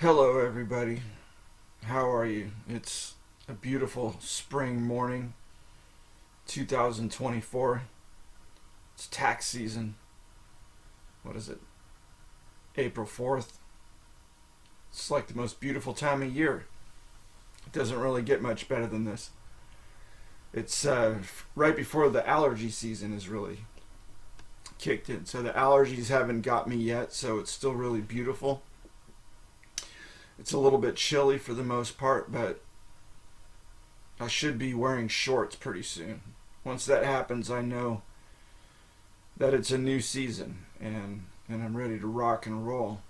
Hello, everybody. How are you? It's a beautiful spring morning, 2024. It's tax season. What is it? April 4th. It's like the most beautiful time of year. It doesn't really get much better than this. It's right before the allergy season is really kicked in. So the allergies haven't got me yet, so it's still really beautiful. It's a little bit chilly for the most part, but I should be wearing shorts pretty soon. Once that happens, I know that it's a new season and I'm ready to rock and roll.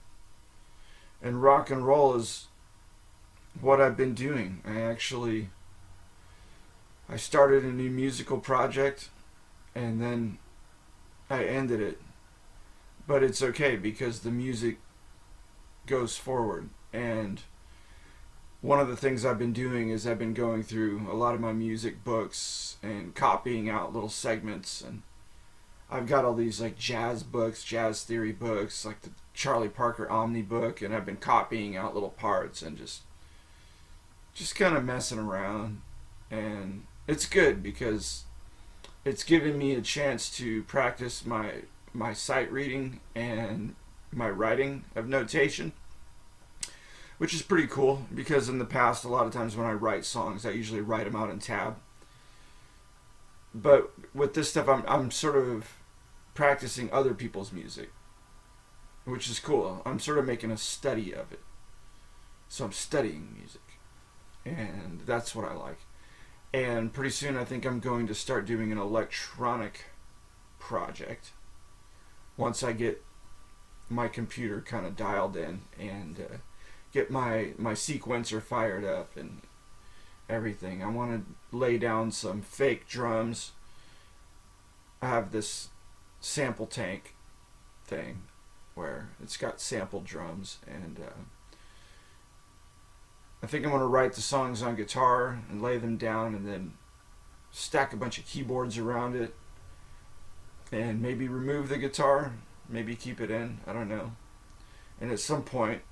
And rock and roll is what I've been doing. I started a new musical project and then I ended it. But it's okay because the music goes forward. And one of the things I've been doing is I've been going through a lot of my music books and copying out little segments. And I've got all these like jazz books, jazz theory books, like the Charlie Parker Omni book, and I've been copying out little parts and just kind of messing around. And it's good because it's given me a chance to practice my sight reading and my writing of notation, which is pretty cool because in the past, a lot of times when I write songs, I usually write them out in tab. But with this stuff, I'm sort of practicing other people's music, which is cool. I'm sort of making a study of it. So I'm studying music, and that's what I like. And pretty soon, I think I'm going to start doing an electronic project once I get my computer kind of dialed in and get my sequencer fired up and everything. I want to lay down some fake drums. I have this sample tank thing where it's got sampled drums, and I think I'm going to write the songs on guitar and lay them down and then stack a bunch of keyboards around it and maybe remove the guitar, maybe keep it in, I don't know. And at some point,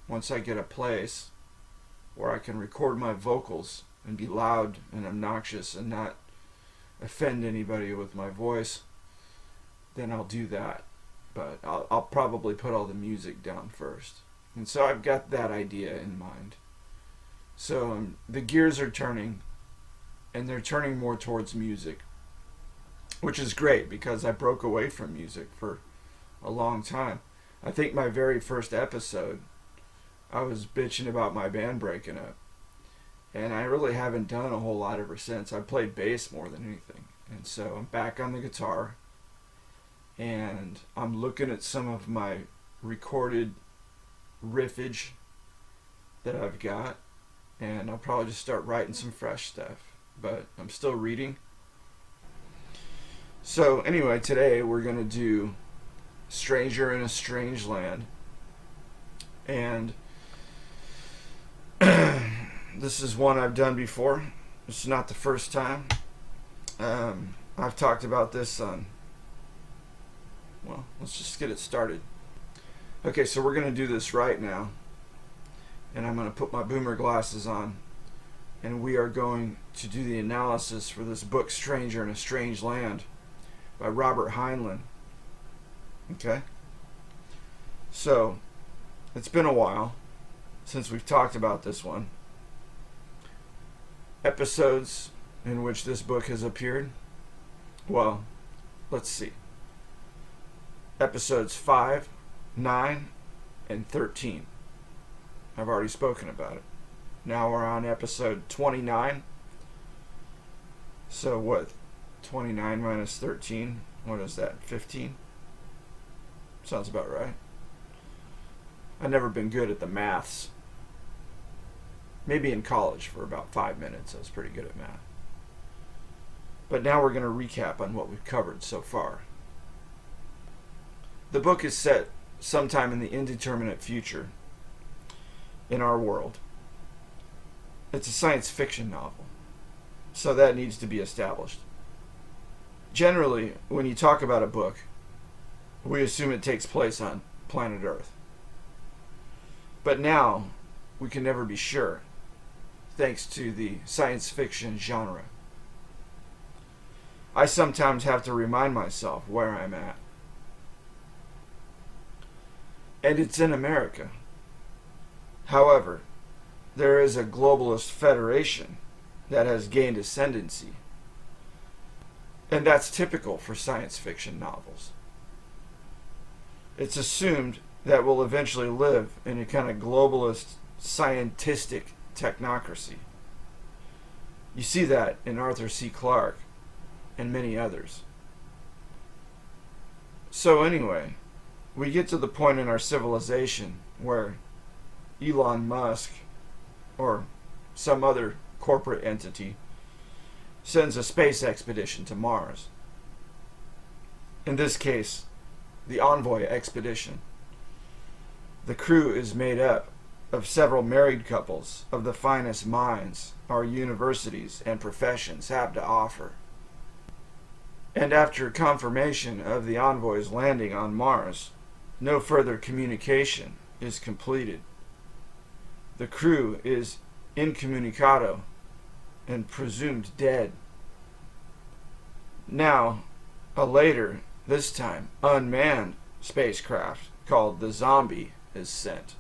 once I get a place where I can record my vocals and be loud and obnoxious and not offend anybody with my voice, then I'll do that. But I'll probably put all the music down first. And so I've got that idea in mind. So the gears are turning, and they're turning more towards music, which is great because I broke away from music for a long time. I think my very first episode, I was bitching about my band breaking up. And I really haven't done a whole lot ever since. I played bass more than anything. And so I'm back on the guitar. And I'm looking at some of my recorded riffage that I've got. And I'll probably just start writing some fresh stuff. But I'm still reading. So anyway, today we're going to do Stranger in a Strange Land. And this is one I've done before. It's not the first time. I've talked about this on... Well, let's just get it started. Okay, so we're going to do this right now. And I'm going to put my boomer glasses on. And we are going to do the analysis for this book, Stranger in a Strange Land, by Robert Heinlein. Okay? So, it's been a while since we've talked about this one. Episodes in which this book has appeared? Well, let's see. Episodes 5, 9, and 13. I've already spoken about it. Now we're on episode 29. So what? 29 minus 13? What is that? 15? Sounds about right. I've never been good at the maths. Maybe in college for about 5 minutes I was pretty good at math. But now we're going to recap on what we've covered so far. The book is set sometime in the indeterminate future in our world. It's a science fiction novel, so that needs to be established. Generally, when you talk about a book, we assume it takes place on planet Earth. But now, we can never be sure, thanks to the science fiction genre. I sometimes have to remind myself where I'm at. And it's in America. However, there is a globalist federation that has gained ascendancy. And that's typical for science fiction novels. It's assumed that we'll eventually live in a kind of globalist, scientistic technocracy. You see that in Arthur C. Clarke and many others. So anyway, we get to the point in our civilization where Elon Musk or some other corporate entity sends a space expedition to Mars. In this case, the Envoy expedition. The crew is made up of several married couples of the finest minds our universities and professions have to offer. And after confirmation of the Envoy's landing on Mars, no further communication is completed. The crew is incommunicado and presumed dead. Now, a later, this time unmanned spacecraft called the Zombie is sent.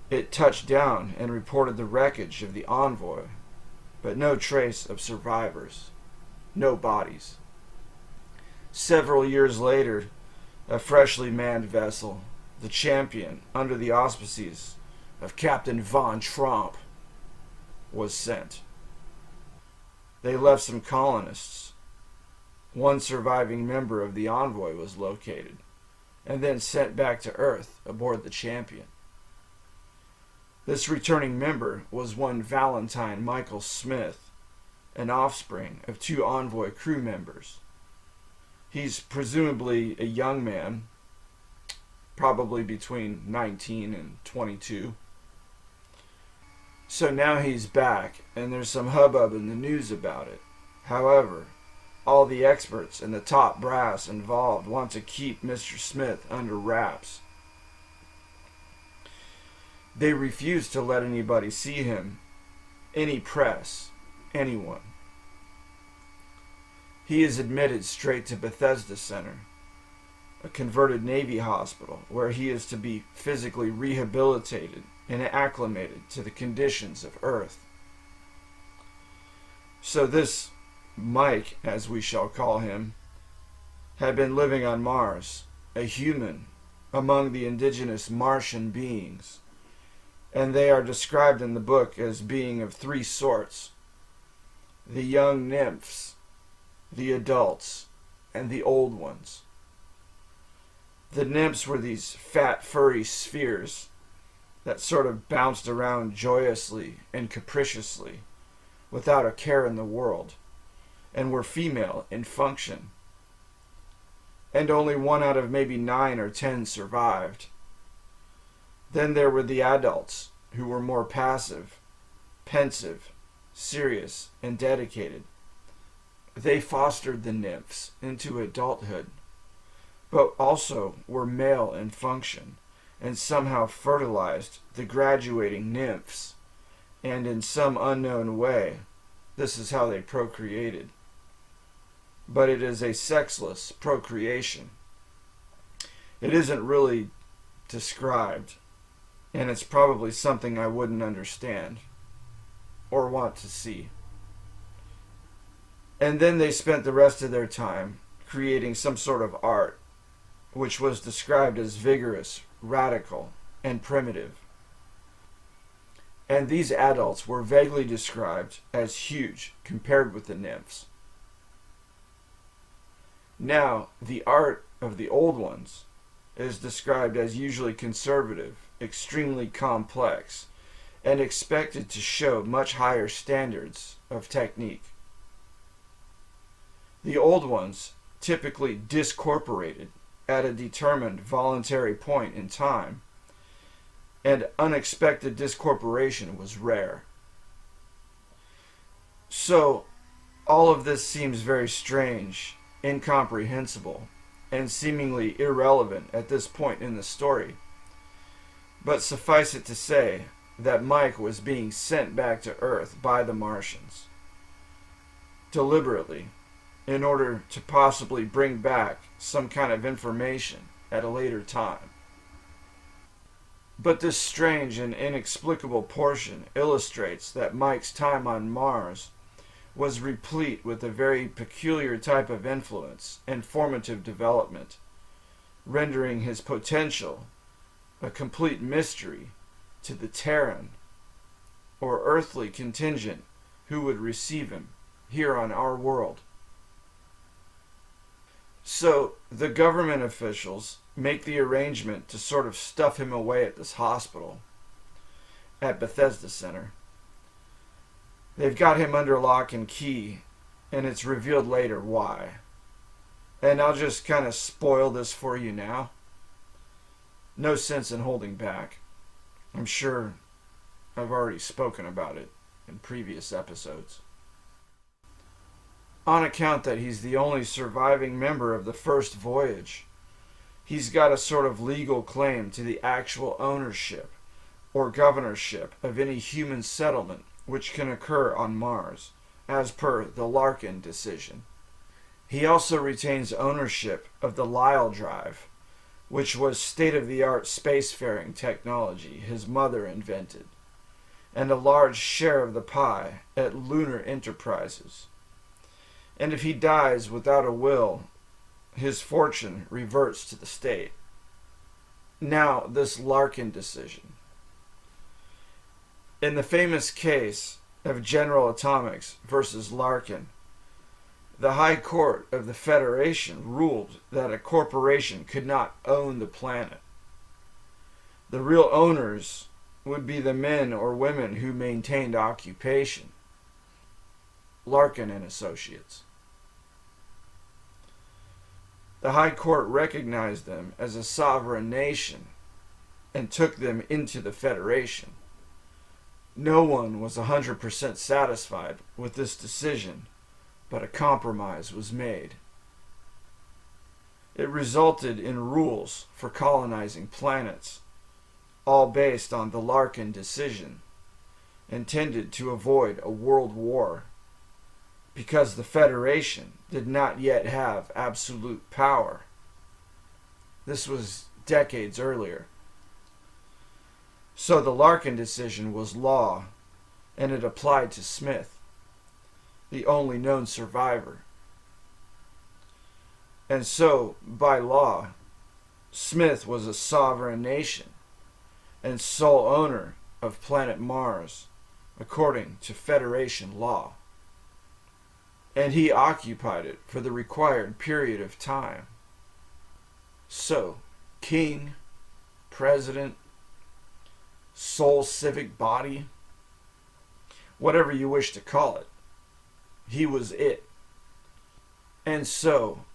It touched down and reported the wreckage of the Envoy, but no trace of survivors, no bodies. Several years later, a freshly manned vessel, the Champion, under the auspices of Captain Von Trump, was sent. They left some colonists. One surviving member of the Envoy was located, and then sent back to Earth aboard the Champion. This returning member was one Valentine Michael Smith, an offspring of two Envoy crew members. He's presumably a young man, probably between 19 and 22. So now he's back, and there's some hubbub in the news about it. However, all the experts and the top brass involved want to keep Mr. Smith under wraps. They refuse to let anybody see him, any press, anyone. He is admitted straight to Bethesda Center, a converted Navy hospital where he is to be physically rehabilitated and acclimated to the conditions of Earth. So this Mike, as we shall call him, had been living on Mars, a human, among the indigenous Martian beings, and they are described in the book as being of three sorts: the young nymphs, the adults, and the old ones. The nymphs were these fat, furry spheres that sort of bounced around joyously and capriciously, without a care in the world, and were female in function. And only 1 out of maybe 9 or 10 survived. Then there were the adults, who were more passive, pensive, serious, and dedicated. They fostered the nymphs into adulthood, but also were male in function, and somehow fertilized the graduating nymphs, and in some unknown way, this is how they procreated. But it is a sexless procreation. It isn't really described, and it's probably something I wouldn't understand or want to see. And then they spent the rest of their time creating some sort of art, which was described as vigorous, radical, and primitive. And these adults were vaguely described as huge compared with the nymphs. Now, the art of the old ones is described as usually conservative, extremely complex, and expected to show much higher standards of technique. The old ones typically discorporated at a determined voluntary point in time, and unexpected discorporation was rare. So, all of this seems very strange, incomprehensible, and seemingly irrelevant at this point in the story. But suffice it to say that Mike was being sent back to Earth by the Martians, deliberately, in order to possibly bring back some kind of information at a later time. But this strange and inexplicable portion illustrates that Mike's time on Mars was replete with a very peculiar type of influence and formative development, rendering his potential a complete mystery to the Terran or earthly contingent who would receive him here on our world. So the government officials make the arrangement to sort of stuff him away at this hospital at Bethesda Center. They've got him under lock and key, and it's revealed later why. And I'll just kind of spoil this for you now. No sense in holding back. I'm sure I've already spoken about it in previous episodes. On account that he's the only surviving member of the first voyage, he's got a sort of legal claim to the actual ownership or governorship of any human settlement which can occur on Mars, as per the Larkin decision. He also retains ownership of the Lyle Drive, which was state-of-the-art spacefaring technology his mother invented, and a large share of the pie at Lunar Enterprises. And if he dies without a will, his fortune reverts to the state. Now, this Larkin decision. In the famous case of General Atomics versus Larkin, the High Court of the Federation ruled that a corporation could not own the planet. The real owners would be the men or women who maintained occupation. Larkin and Associates. The High Court recognized them as a sovereign nation and took them into the Federation. No one was 100% satisfied with this decision, but a compromise was made. It resulted in rules for colonizing planets, all based on the Larkin decision, intended to avoid a world war, because the Federation did not yet have absolute power. This was decades earlier. So the Larkin decision was law, and it applied to Smith, the only known survivor. And so, by law, Smith was a sovereign nation and sole owner of planet Mars, according to Federation law. And he occupied it for the required period of time. So, king, president, sole civic body, whatever you wish to call it, he was it. And so,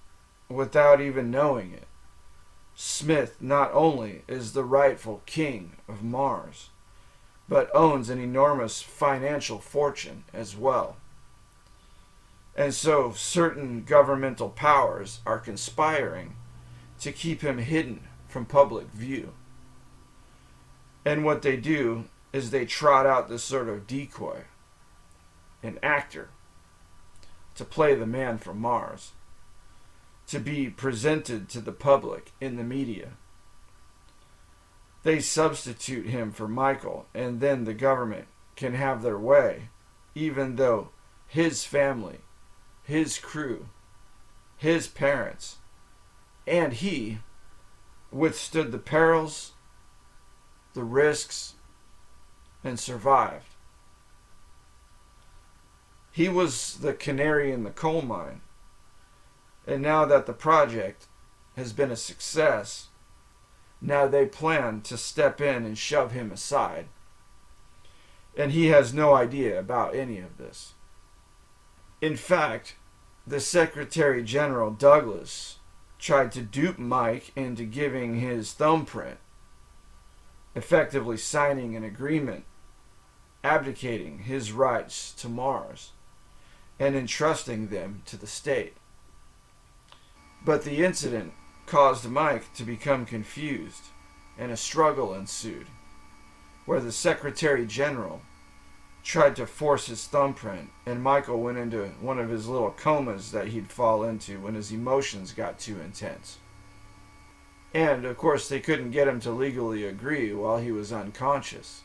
without even knowing it, Smith not only is the rightful king of Mars, but owns an enormous financial fortune as well. And so certain governmental powers are conspiring to keep him hidden from public view. And what they do is they trot out this sort of decoy, an actor, to play the man from Mars, to be presented to the public in the media. They substitute him for Michael, and then the government can have their way, even though his family, his crew, his parents, and he withstood the perils, the risks, and survived. He was the canary in the coal mine. And now that the project has been a success, now they plan to step in and shove him aside. And he has no idea about any of this. In fact, the Secretary General Douglas tried to dupe Mike into giving his thumbprint, effectively signing an agreement, abdicating his rights to Mars, and entrusting them to the state. But the incident caused Mike to become confused and a struggle ensued, where the Secretary General tried to force his thumbprint, and Michael went into one of his little comas that he'd fall into when his emotions got too intense. And, of course, they couldn't get him to legally agree while he was unconscious.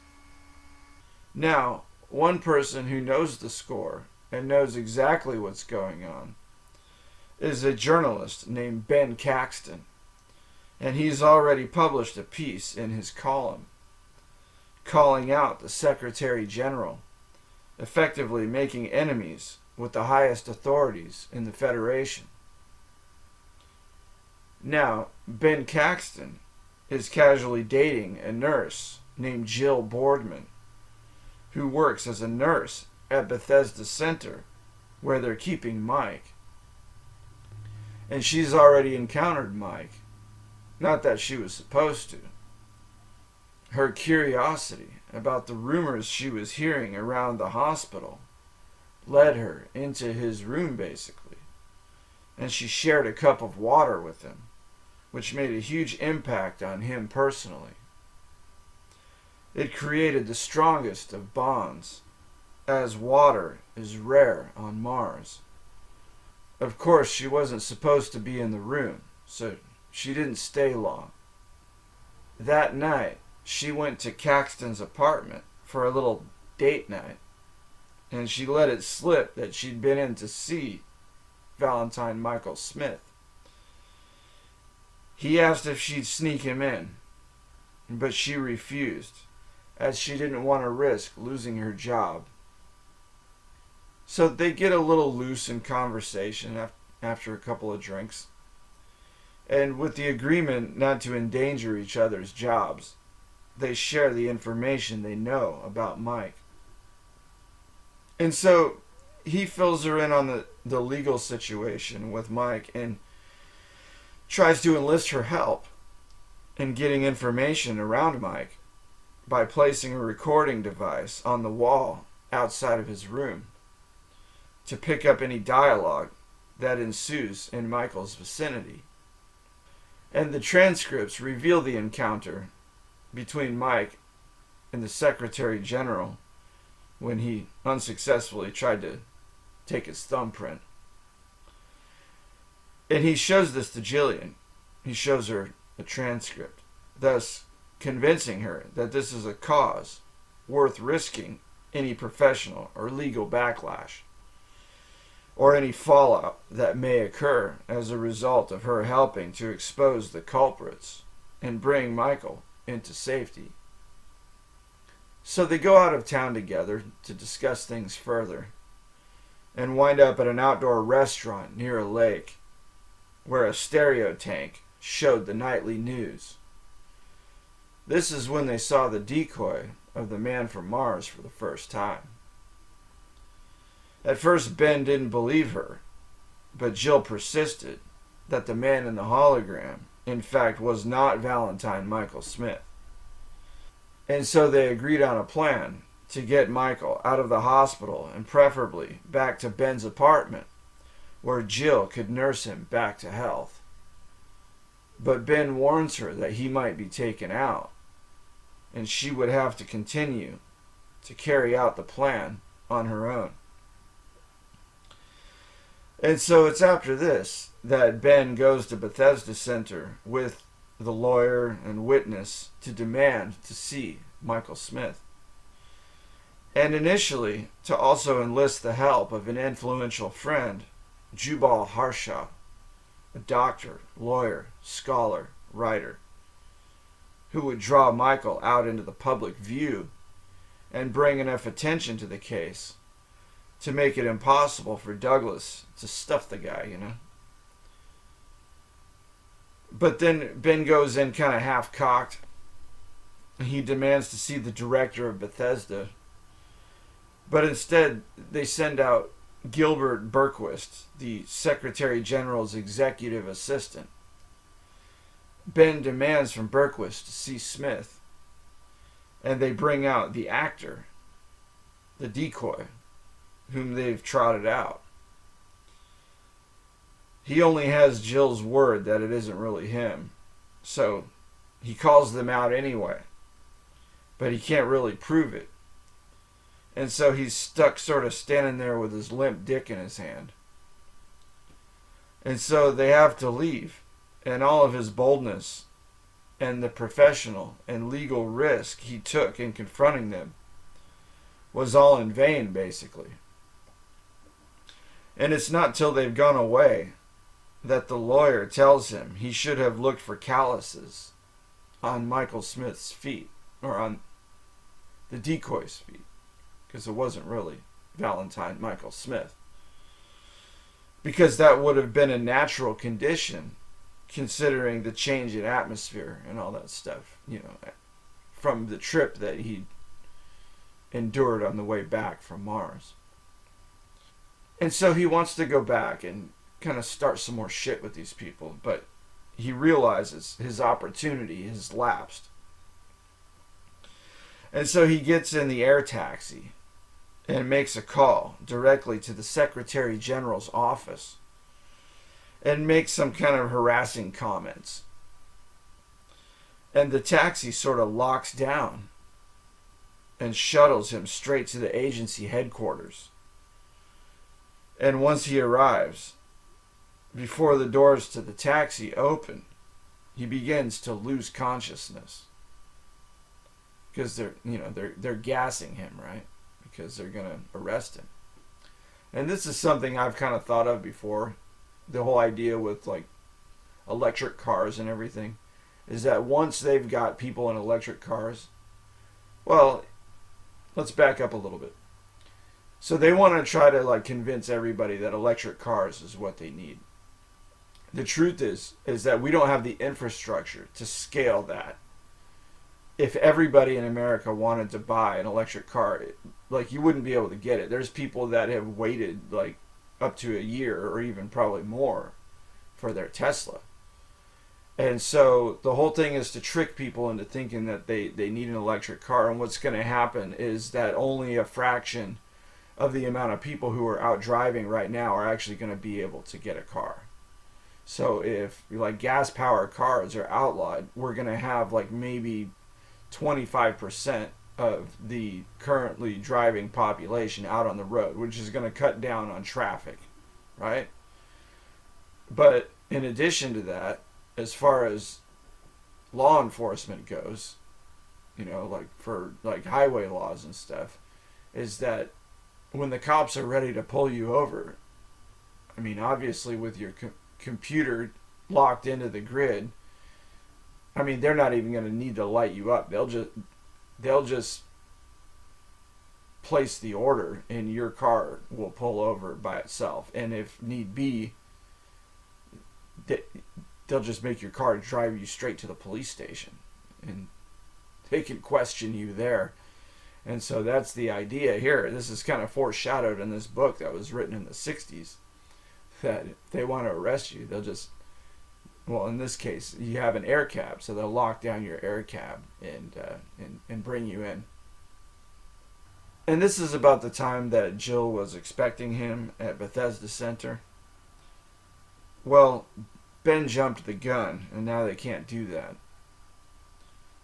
Now, one person who knows the score and knows exactly what's going on is a journalist named Ben Caxton, and he's already published a piece in his column calling out the Secretary General, effectively making enemies with the highest authorities in the Federation. Now, Ben Caxton is casually dating a nurse named Jill Boardman, who works as a nurse at Bethesda Center, where they're keeping Mike. And she's already encountered Mike. Not that she was supposed to. Her curiosity about the rumors she was hearing around the hospital led her into his room, basically. And she shared a cup of water with him, which made a huge impact on him personally. It created the strongest of bonds, as water is rare on Mars. Of course, she wasn't supposed to be in the room, so she didn't stay long. That night, she went to Caxton's apartment for a little date night, and she let it slip that she'd been in to see Valentine Michael Smith. He asked if she'd sneak him in, but she refused, as she didn't want to risk losing her job. So they get a little loose in conversation after a couple of drinks, and with the agreement not to endanger each other's jobs, they share the information they know about Mike. And so he fills her in on the legal situation with Mike and tries to enlist her help in getting information around Mike by placing a recording device on the wall outside of his room to pick up any dialogue that ensues in Michael's vicinity. And the transcripts reveal the encounter between Mike and the Secretary General when he unsuccessfully tried to take his thumbprint. And he shows this to Jillian. He shows her a transcript, thus convincing her that this is a cause worth risking any professional or legal backlash, or any fallout that may occur as a result of her helping to expose the culprits and bring Michael into safety. So they go out of town together to discuss things further, and wind up at an outdoor restaurant near a lake, where a stereo tank showed the nightly news. This is when they saw the decoy of the man from Mars for the first time. At first, Ben didn't believe her, but Jill persisted that the man in the hologram, in fact, was not Valentine Michael Smith. And so they agreed on a plan to get Michael out of the hospital and preferably back to Ben's apartment, where Jill could nurse him back to health. But Ben warns her that he might be taken out, and she would have to continue to carry out the plan on her own. And so it's after this that Ben goes to Bethesda Center with the lawyer and witness to demand to see Michael Smith. And initially to also enlist the help of an influential friend, Jubal Harshaw, a doctor, lawyer, scholar, writer, who would draw Michael out into the public view and bring enough attention to the case to make it impossible for Douglas to stuff the guy, you know. But then Ben goes in kind of half-cocked. He demands to see the director of Bethesda. But instead, they send out Gilbert Berquist, the Secretary General's executive assistant. Ben demands from Berquist to see Smith, and they bring out the actor, the decoy, whom they've trotted out. He only has Jill's word that it isn't really him, so he calls them out anyway, but he can't really prove it. And so he's stuck sort of standing there with his limp dick in his hand. And so they have to leave. And all of his boldness and the professional and legal risk he took in confronting them was all in vain, basically. And it's not till they've gone away that the lawyer tells him he should have looked for calluses on Michael Smith's feet, or on the decoy's feet, because it wasn't really Valentine Michael Smith. Because that would have been a natural condition, considering the change in atmosphere and all that stuff, from the trip that he endured on the way back from Mars. And so he wants to go back and kind of start some more shit with these people, but he realizes his opportunity has lapsed. And so he gets in the air taxi and makes a call directly to the Secretary General's office and makes some kind of harassing comments. And the taxi sort of locks down and shuttles him straight to the agency headquarters. And once he arrives, before the doors to the taxi open, he begins to lose consciousness. Because they're gassing him, right? Because they're going to arrest him. And this is something I've kind of thought of before. The whole idea with like electric cars and everything is that once they've got people in electric cars, well, let's back up a little bit. So they want to try to like convince everybody that electric cars is what they need. The truth is that we don't have the infrastructure to scale that. If everybody in America wanted to buy an electric car, you wouldn't be able to get it. There's people that have waited like up to a year or even probably more for their Tesla. And so the whole thing is to trick people into thinking that they need an electric car. And what's going to happen is that only a fraction of the amount of people who are out driving right now are actually going to be able to get a car. So if like gas powered cars are outlawed, we're going to have like maybe 25% of the currently driving population out on the road, which is going to cut down on traffic, right? But in addition to that, as far as law enforcement goes, like for like highway laws and stuff, is that when the cops are ready to pull you over, I mean, obviously with your computer locked into the grid, I mean, they're not even going to need to light you up. They'll just place the order and your car will pull over by itself. And if need be, they'll just make your car drive you straight to the police station. And they can question you there. And so that's the idea here. This is kind of foreshadowed in this book that was written in the 60s. That if they want to arrest you, they'll just... Well, in this case, you have an air cab, so they'll lock down your air cab and bring you in. And this is about the time that Jill was expecting him at Bethesda Center. Well, Ben jumped the gun, and now they can't do that.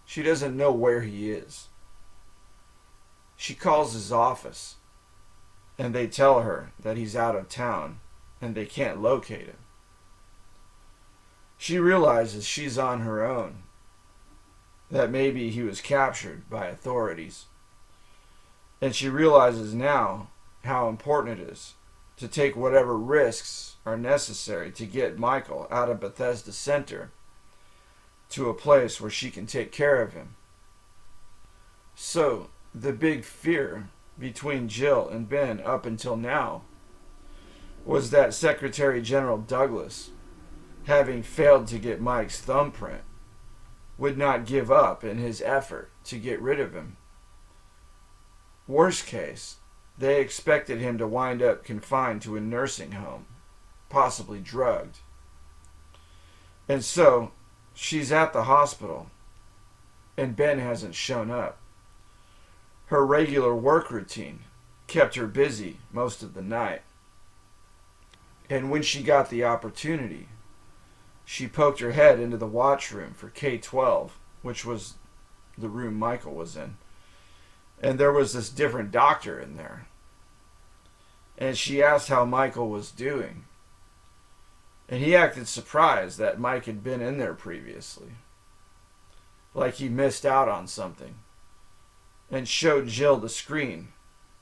She doesn't know where he is. She calls his office, and they tell her that he's out of town, and they can't locate him. She realizes she's on her own, that maybe he was captured by authorities. And she realizes now how important it is to take whatever risks are necessary to get Michael out of Bethesda Center to a place where she can take care of him. So, the big fear between Jill and Ben up until now was that Secretary General Douglas, having failed to get Mike's thumbprint, would not give up in his effort to get rid of him. Worst case, they expected him to wind up confined to a nursing home, possibly drugged. And so, she's at the hospital, and Ben hasn't shown up. Her regular work routine kept her busy most of the night. And when she got the opportunity, she poked her head into the watchroom for K-12 which was the room Michael was in. And there was this different doctor in there. And she asked how Michael was doing. And he acted surprised that Mike had been in there previously. Like he missed out on something. And showed Jill the screen,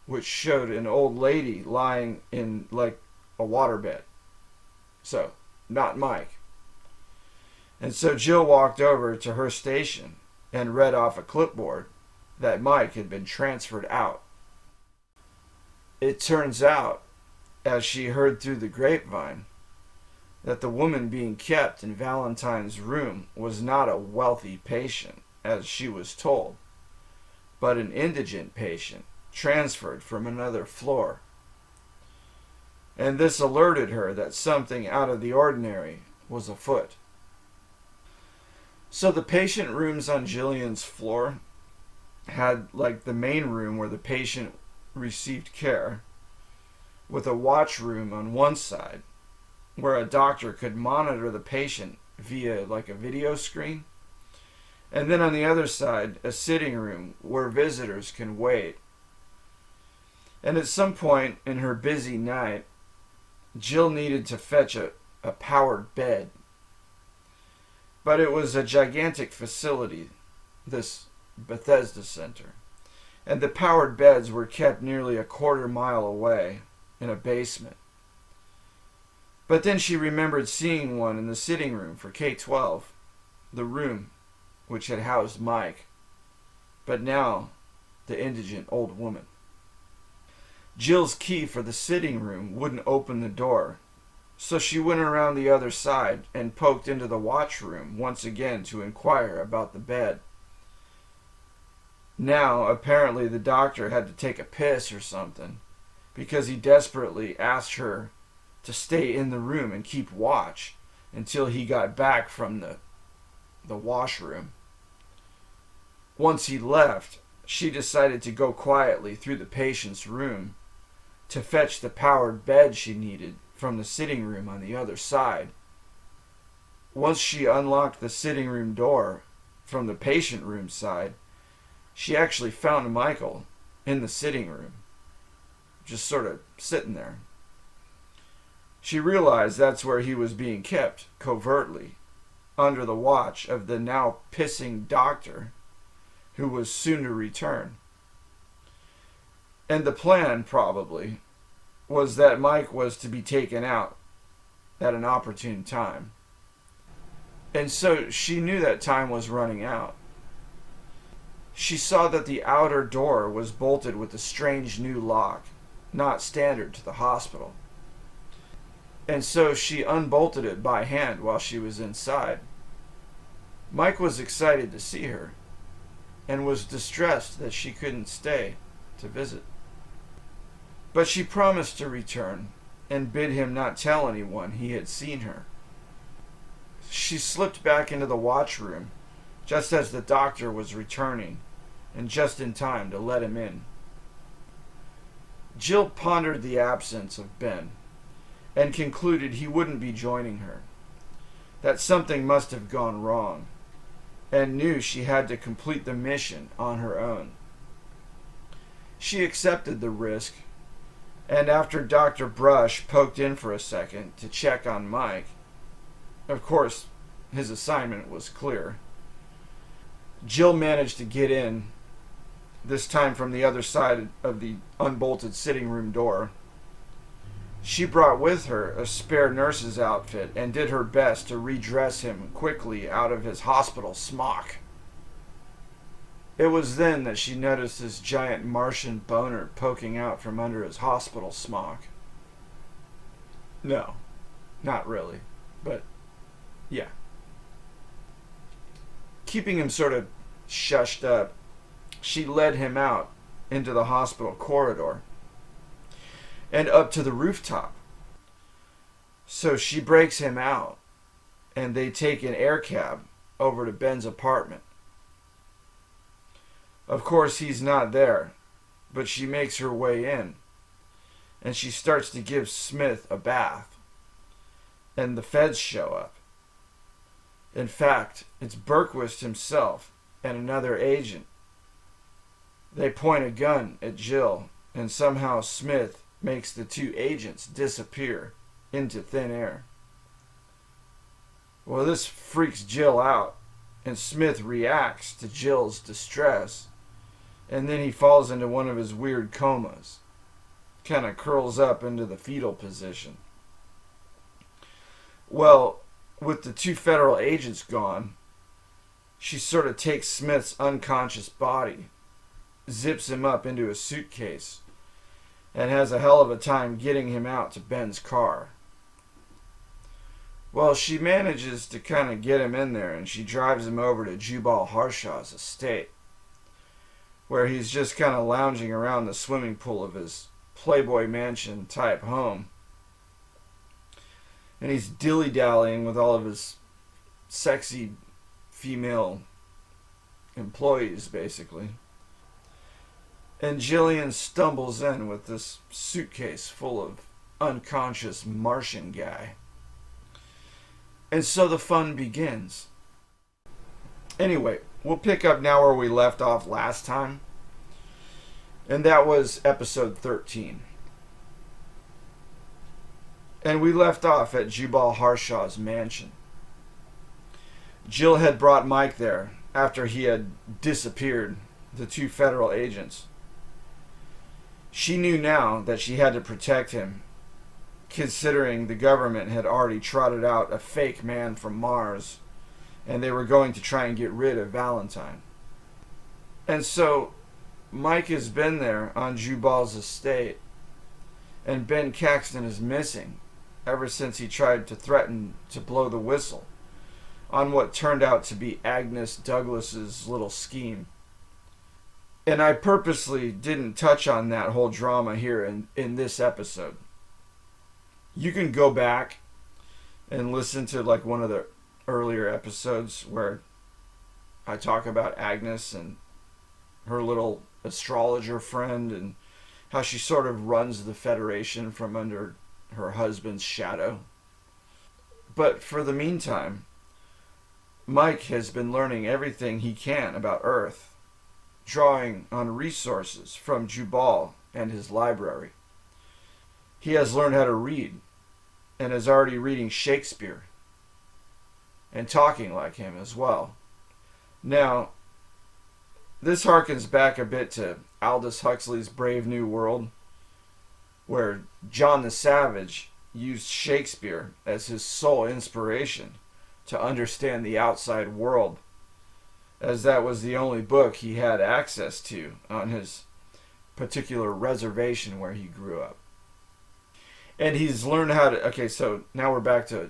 which showed an old lady lying in like a waterbed. So, not Mike. And so Jill walked over to her station and read off a clipboard that Mike had been transferred out. It turns out, as she heard through the grapevine, that the woman being kept in Valentine's room was not a wealthy patient, as she was told, but an indigent patient transferred from another floor. And this alerted her that something out of the ordinary was afoot. So the patient rooms on Jillian's floor had like the main room where the patient received care, with a watch room on one side where a doctor could monitor the patient via like a video screen, and then on the other side a sitting room where visitors can wait. And at some point in her busy night, Jill needed to fetch a powered bed. But it was a gigantic facility, this Bethesda Center, and the powered beds were kept nearly a quarter-mile away in a basement. But then she remembered seeing one in the sitting room for K-12, the room which had housed Mike, but now the indigent old woman. Jill's key for the sitting room wouldn't open the door, so she went around the other side and poked into the watch room once again to inquire about the bed. Now, apparently the doctor had to take a piss or something, because he desperately asked her to stay in the room and keep watch until he got back from the washroom. Once he left, she decided to go quietly through the patient's room to fetch the powered bed she needed from the sitting room on the other side. Once she unlocked the sitting room door from the patient room side, she actually found Michael in the sitting room, just sort of sitting there. She realized that's where he was being kept, covertly, under the watch of the now pissing doctor who was soon to return. And the plan, probably, was that Mike was to be taken out at an opportune time. And so she knew that time was running out. She saw that the outer door was bolted with a strange new lock, not standard to the hospital. And so she unbolted it by hand while she was inside. Mike was excited to see her, and was distressed that she couldn't stay to visit. But she promised to return, and bid him not tell anyone he had seen her. She slipped back into the watch room, just as the doctor was returning, and just in time to let him in. Jill pondered the absence of Ben, and concluded he wouldn't be joining her, that something must have gone wrong, and knew she had to complete the mission on her own. She accepted the risk, and after Dr. Brush poked in for a second to check on Mike, of course, his assignment was clear, Jill managed to get in, this time from the other side of the unbolted sitting room door. She brought with her a spare nurse's outfit and did her best to redress him quickly out of his hospital smock. It was then that she noticed this giant Martian boner poking out from under his hospital smock. No, not really, but yeah. Keeping him sort of shushed up, she led him out into the hospital corridor and up to the rooftop. So she breaks him out, and they take an air cab over to Ben's apartment. Of course, he's not there, but she makes her way in, and she starts to give Smith a bath, and the feds show up. In fact, it's Berquist himself and another agent. They point a gun at Jill, and somehow Smith makes the two agents disappear into thin air. Well, this freaks Jill out, and Smith reacts to Jill's distress, and then he falls into one of his weird comas. Kind of curls up into the fetal position. Well, with the two federal agents gone, she sort of takes Smith's unconscious body, zips him up into a suitcase, and has a hell of a time getting him out to Ben's car. Well, she manages to kind of get him in there, and she drives him over to Jubal Harshaw's estate, where he's just kind of lounging around the swimming pool of his Playboy Mansion type home. And he's dilly-dallying with all of his sexy female employees, basically. And Jillian stumbles in with this suitcase full of unconscious Martian guy. And so the fun begins. Anyway, we'll pick up now where we left off last time. And that was episode 13. And we left off at Jubal Harshaw's mansion. Jill had brought Mike there after he had disappeared the two federal agents. She knew now that she had to protect him, considering the government had already trotted out a fake man from Mars, and they were going to try and get rid of Valentine. And so Mike has been there on Jubal's estate, and Ben Caxton is missing ever since he tried to threaten to blow the whistle on what turned out to be Agnes Douglas's little scheme. And I purposely didn't touch on that whole drama here in this episode. You can go back and listen to like one of the earlier episodes where I talk about Agnes and her little astrologer friend and how she sort of runs the Federation from under her husband's shadow. But for the meantime, Mike has been learning everything he can about Earth, drawing on resources from Jubal and his library. He has learned how to read and is already reading Shakespeare and talking like him as well. Now, this harkens back a bit to Aldous Huxley's Brave New World, where John the Savage used Shakespeare as his sole inspiration to understand the outside world, as that was the only book he had access to on his particular reservation where he grew up. And he's learned how to... Okay, so now we're back to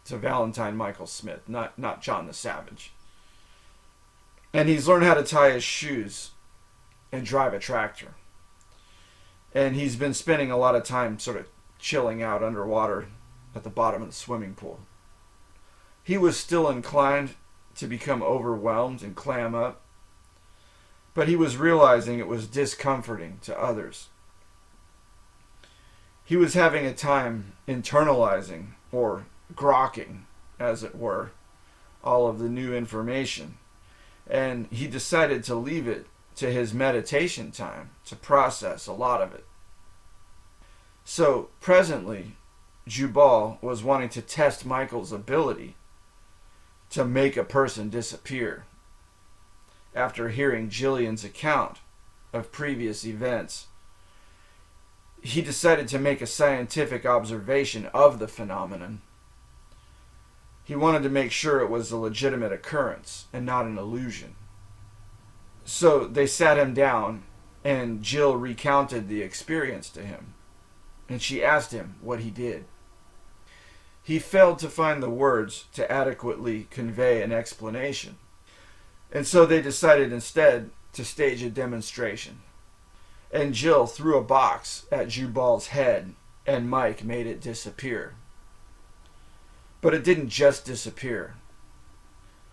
Valentine Michael Smith, not John the Savage. And he's learned how to tie his shoes and drive a tractor. And he's been spending a lot of time sort of chilling out underwater at the bottom of the swimming pool. He was still inclined to become overwhelmed and clam up, but he was realizing it was discomforting to others. He was having a time internalizing, or grokking, as it were, all of the new information, and he decided to leave it to his meditation time to process a lot of it. So presently, Jubal was wanting to test Michael's ability to make a person disappear after hearing Jillian's account of previous events. He decided to make a scientific observation of the phenomenon. He wanted to make sure it was a legitimate occurrence and not an illusion. So they sat him down and Jill recounted the experience to him, and she asked him what he did. He failed to find the words to adequately convey an explanation, and so they decided instead to stage a demonstration. And Jill threw a box at Jubal's head, and Mike made it disappear. But it didn't just disappear.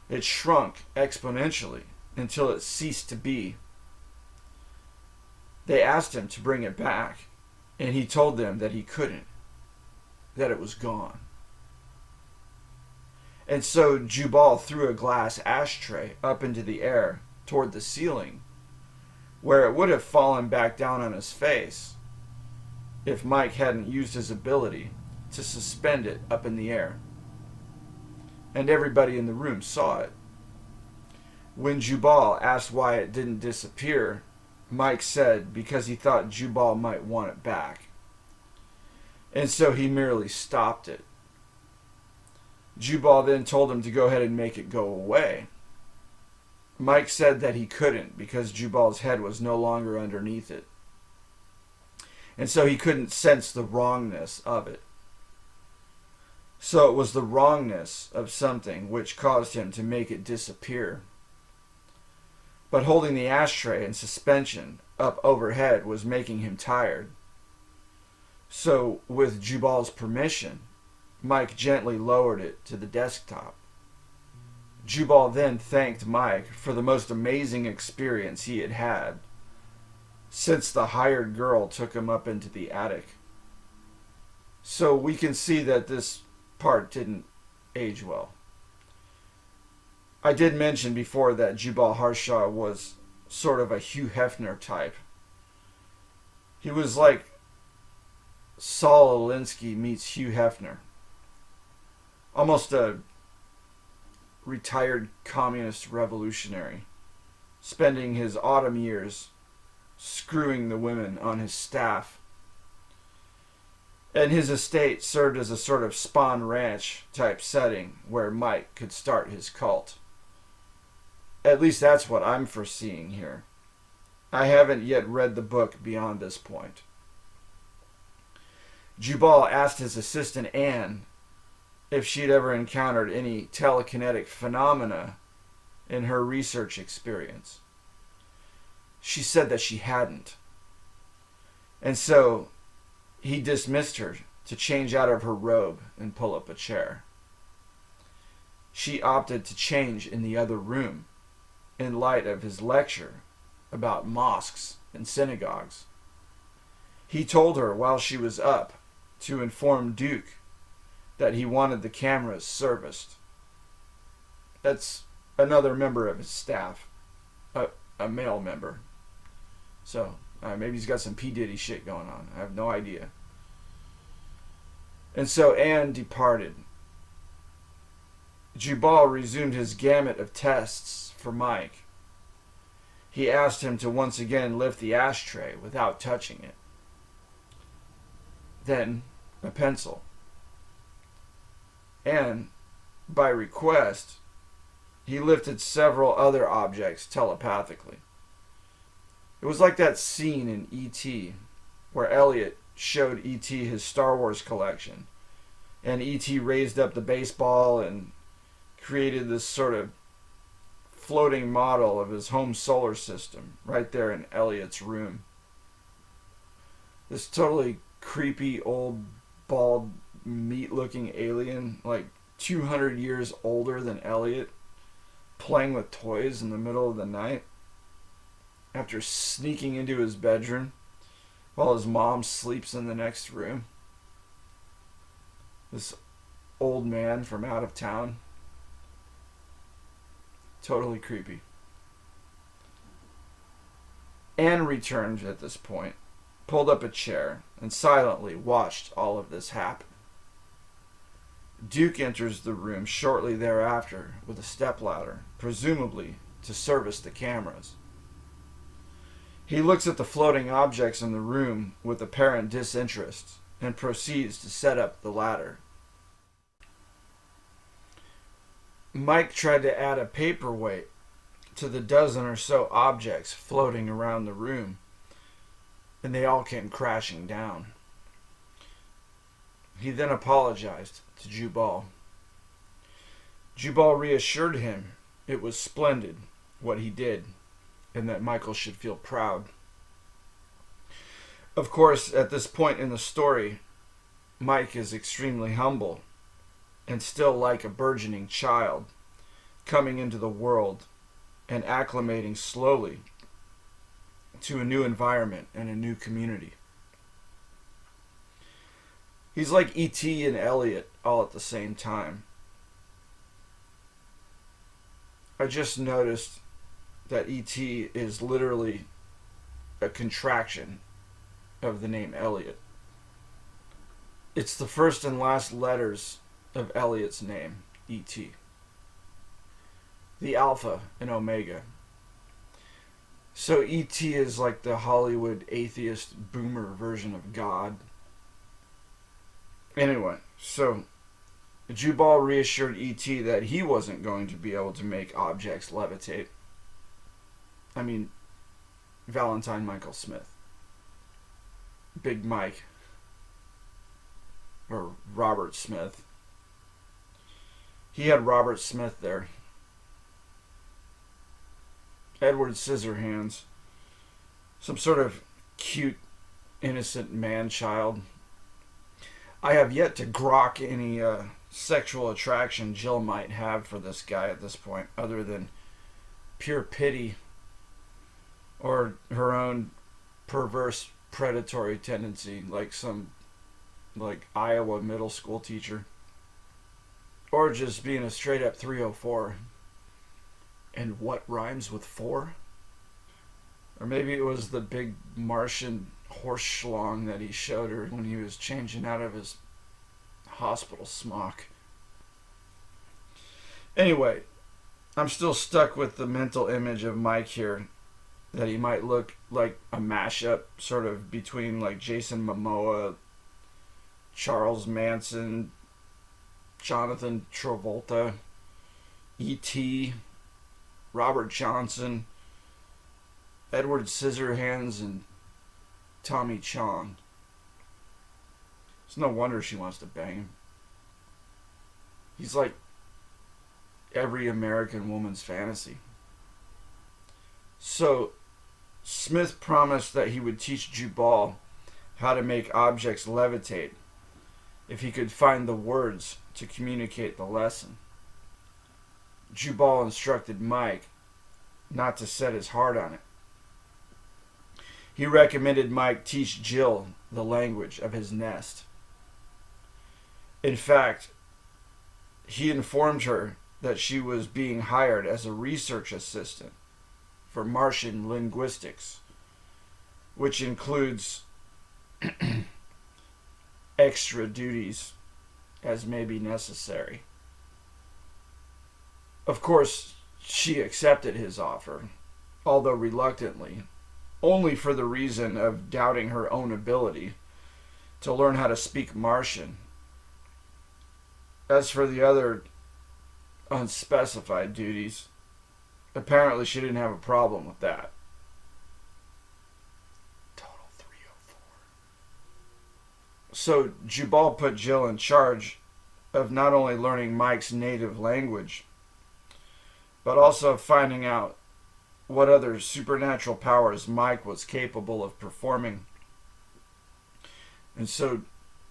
It shrunk exponentially until it ceased to be. They asked him to bring it back, and he told them that he couldn't, that it was gone. And so Jubal threw a glass ashtray up into the air toward the ceiling, where it would have fallen back down on his face if Mike hadn't used his ability to suspend it up in the air. And everybody in the room saw it. When Jubal asked why it didn't disappear, Mike said because he thought Jubal might want it back. And so he merely stopped it. Jubal then told him to go ahead and make it go away. Mike said that he couldn't because Jubal's head was no longer underneath it. And so he couldn't sense the wrongness of it. So it was the wrongness of something which caused him to make it disappear. But holding the ashtray in suspension up overhead was making him tired. So, with Jubal's permission, Mike gently lowered it to the desktop. Jubal then thanked Mike for the most amazing experience he had had since the hired girl took him up into the attic. So we can see that this part didn't age well. I did mention before that Jubal Harshaw was sort of a Hugh Hefner type. He was like Saul Alinsky meets Hugh Hefner. Almost a retired communist revolutionary, spending his autumn years screwing the women on his staff. And his estate served as a sort of Spawn Ranch type setting where Mike could start his cult. At least that's what I'm foreseeing here. I haven't yet read the book beyond this point. Jubal asked his assistant Anne if she'd ever encountered any telekinetic phenomena in her research experience. She said that she hadn't. And so he dismissed her to change out of her robe and pull up a chair. She opted to change in the other room in light of his lecture about mosques and synagogues. He told her while she was up to inform Duke that he wanted the cameras serviced. That's another member of his staff, a male member. So maybe he's got some P. Diddy shit going on. I have no idea. And so Anne departed. Jubal resumed his gamut of tests for Mike. He asked him to once again lift the ashtray without touching it. Then a pencil. And, by request, he lifted several other objects telepathically. It was like that scene in E.T. where Elliot showed E.T. his Star Wars collection, and E.T. raised up the baseball and created this sort of floating model of his home solar system right there in Elliot's room. This totally creepy old bald meat looking alien, like 200 years older than Elliot, playing with toys in the middle of the night after sneaking into his bedroom while his mom sleeps in the next room. This old man from out of town. Totally creepy. Anne returned at this point, pulled up a chair, and silently watched all of this happen. Duke enters the room shortly thereafter with a stepladder, presumably to service the cameras. He looks at the floating objects in the room with apparent disinterest and proceeds to set up the ladder. Mike tried to add a paperweight to the dozen or so objects floating around the room, and they all came crashing down. He then apologized to Jubal. Jubal reassured him it was splendid what he did, and that Michael should feel proud. Of course, at this point in the story, Mike is extremely humble and still like a burgeoning child, coming into the world and acclimating slowly to a new environment and a new community. He's like E.T. and Elliot all at the same time. I just noticed that E.T. is literally a contraction of the name Elliot. It's the first and last letters of Elliot's name, E.T. The Alpha and Omega. So E.T. is like the Hollywood atheist boomer version of God. Anyway, so Jubal reassured E.T. that he wasn't going to be able to make objects levitate. I mean, Valentine Michael Smith. Big Mike. Or Robert Smith. He had Robert Smith there. Edward Scissorhands. Some sort of cute, innocent man-child. I have yet to grok any sexual attraction Jill might have for this guy at this point, other than pure pity or her own perverse predatory tendency, like some Iowa middle school teacher, or just being a straight up 304. And what rhymes with 4? Or maybe it was the big Martian horse schlong that he showed her when he was changing out of his hospital smock. Anyway, I'm still stuck with the mental image of Mike here, that he might look like a mashup sort of between like Jason Momoa, Charles Manson, Jonathan Travolta, E.T., Robert Johnson, Edward Scissorhands, and Tommy Chong. It's no wonder she wants to bang him. He's like every American woman's fantasy. So, Smith promised that he would teach Jubal how to make objects levitate if he could find the words to communicate the lesson. Jubal instructed Mike not to set his heart on it. He recommended Mike teach Jill the language of his nest. In fact, he informed her that she was being hired as a research assistant for Martian linguistics, which includes extra duties as may be necessary. Of course, she accepted his offer, although reluctantly, only for the reason of doubting her own ability to learn how to speak Martian. As for the other unspecified duties, apparently she didn't have a problem with that. Total 304. So Jubal put Jill in charge of not only learning Mike's native language, but also finding out what other supernatural powers Mike was capable of performing, and so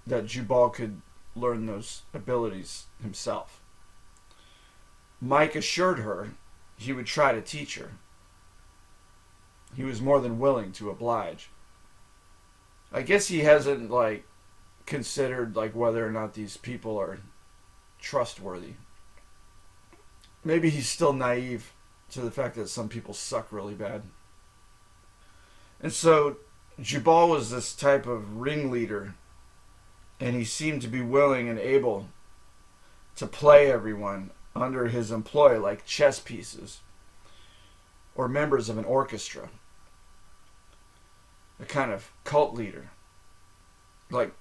that Jubal could learn those abilities himself. Mike assured her he would try to teach her. He was more than willing to oblige. I guess he hasn't considered whether or not these people are trustworthy. Maybe he's still naive to the fact that some people suck really bad. And so Jubal was this type of ringleader, and he seemed to be willing and able to play everyone under his employ like chess pieces or members of an orchestra. A kind of cult leader. Like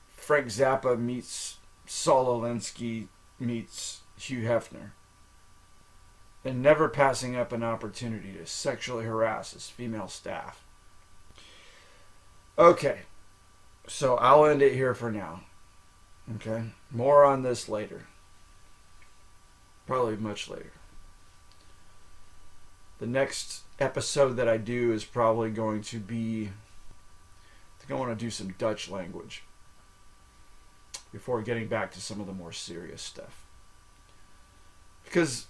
Frank Zappa meets Saul Alinsky meets Hugh Hefner. And never passing up an opportunity to sexually harass his female staff. Okay, so I'll end it here for now. Okay, more on this later. Probably much later. The next episode that I do is probably going to be, I think I want to do some Dutch language before getting back to some of the more serious stuff. Because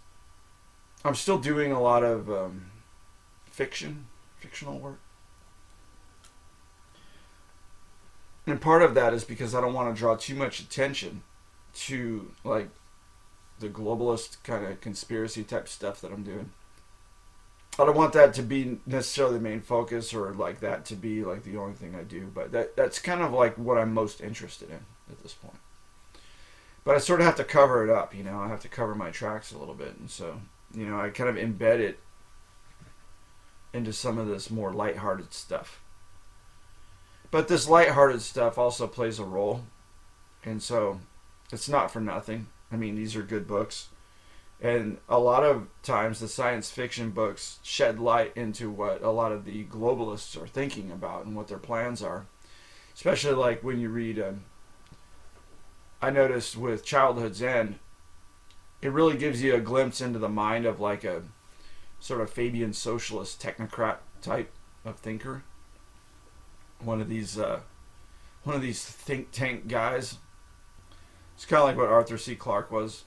I'm still doing a lot of fictional work. And part of that is because I don't want to draw too much attention to the globalist kind of conspiracy type stuff that I'm doing. I don't want that to be necessarily the main focus, or like that to be like the only thing I do, but that's kind of like what I'm most interested in at this point. But I sort of have to cover it up, you know. I have to cover my tracks a little bit, and so, you know, I kind of embed it into some of this more lighthearted stuff. But this lighthearted stuff also plays a role, and so it's not for nothing. I mean, these are good books. And a lot of times the science fiction books shed light into what a lot of the globalists are thinking about and what their plans are. Especially like when you read, I noticed with Childhood's End, it really gives you a glimpse into the mind of like a sort of Fabian socialist technocrat type of thinker. One of these think tank guys. It's kind of like what Arthur C. Clarke was.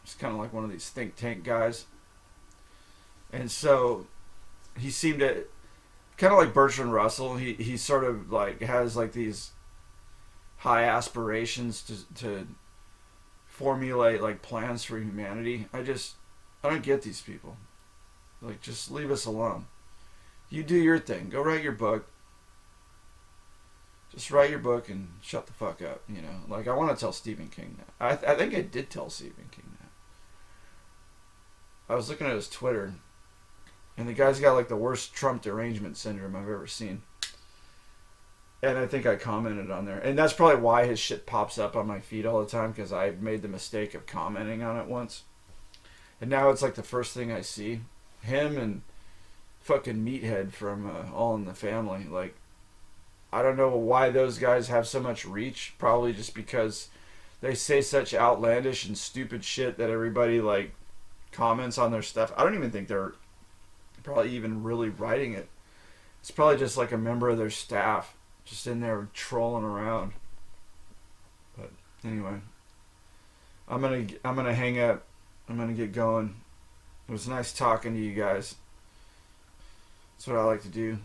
It's kind of like one of these think tank guys. And so he seemed to, kind of like Bertrand Russell, he sort of like has like these high aspirations to formulate like plans for humanity. I don't get these people. Like, just leave us alone. You do your thing. Go write your book. Just write your book and shut the fuck up, you know. Like, I want to tell Stephen King that. I think I did tell Stephen King that. I was looking at his Twitter, and the guy's got like the worst Trump derangement syndrome I've ever seen. And I think I commented on there. And that's probably why his shit pops up on my feed all the time, because I made the mistake of commenting on it once. And now it's like the first thing I see. Him and fucking Meathead from All in the Family. Like, I don't know why those guys have so much reach. Probably just because they say such outlandish and stupid shit that everybody like comments on their stuff. I don't even think they're probably even really writing it. It's probably just like a member of their staff just in there trolling around. But anyway, I'm gonna hang up. I'm gonna get going. It was nice talking to you guys. That's what I like to do.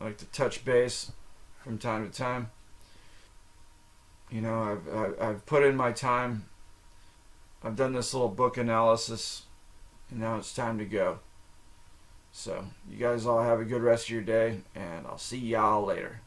I like to touch base from time to time. You know, I've put in my time. I've done this little book analysis, and now it's time to go. So, you guys all have a good rest of your day, and I'll see y'all later.